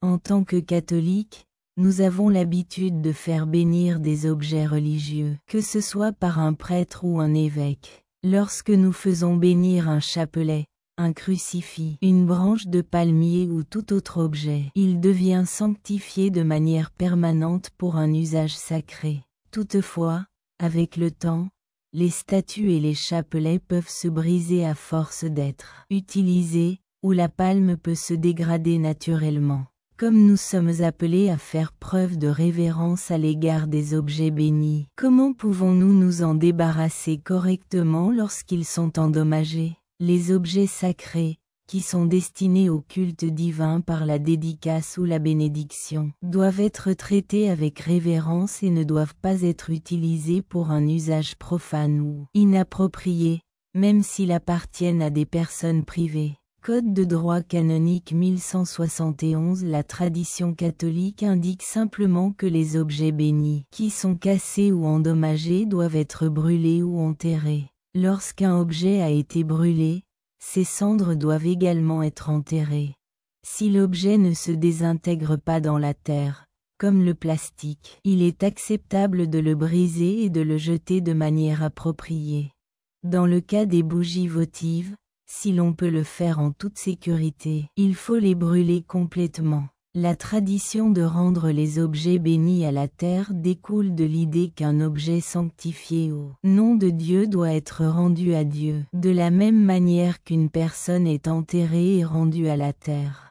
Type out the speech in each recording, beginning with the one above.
En tant que catholiques, nous avons l'habitude de faire bénir des objets religieux, que ce soit par un prêtre ou un évêque. Lorsque nous faisons bénir un chapelet, un crucifix, une branche de palmier ou tout autre objet, il devient sanctifié de manière permanente pour un usage sacré. Toutefois, avec le temps, les statues et les chapelets peuvent se briser à force d'être utilisés, ou la palme peut se dégrader naturellement. Comme nous sommes appelés à faire preuve de révérence à l'égard des objets bénis, comment pouvons-nous nous en débarrasser correctement lorsqu'ils sont endommagés? Les objets sacrés, qui sont destinés au culte divin par la dédicace ou la bénédiction, doivent être traités avec révérence et ne doivent pas être utilisés pour un usage profane ou inapproprié, même s'ils appartiennent à des personnes privées. Code de droit canonique 1171. La tradition catholique indique simplement que les objets bénis, qui sont cassés ou endommagés, doivent être brûlés ou enterrés. Lorsqu'un objet a été brûlé, ses cendres doivent également être enterrées. Si l'objet ne se désintègre pas dans la terre, comme le plastique, il est acceptable de le briser et de le jeter de manière appropriée. Dans le cas des bougies votives, si l'on peut le faire en toute sécurité, il faut les brûler complètement. La tradition de rendre les objets bénis à la terre découle de l'idée qu'un objet sanctifié au nom de Dieu doit être rendu à Dieu, de la même manière qu'une personne est enterrée et rendue à la terre.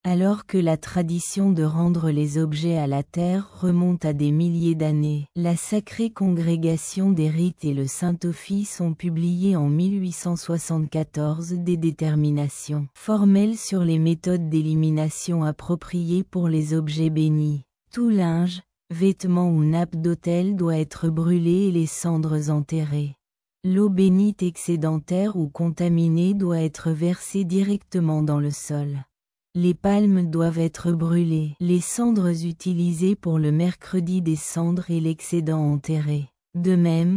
Alors que la tradition de rendre les objets à la terre remonte à des milliers d'années, la Sacrée Congrégation des Rites et le Saint-Office ont publié en 1874 des déterminations formelles sur les méthodes d'élimination appropriées pour les objets bénis. Tout linge, vêtements ou nappe d'autel doit être brûlé et les cendres enterrées. L'eau bénite excédentaire ou contaminée doit être versée directement dans le sol. Les palmes doivent être brûlées, les cendres utilisées pour le mercredi des cendres et l'excédent enterré. De même,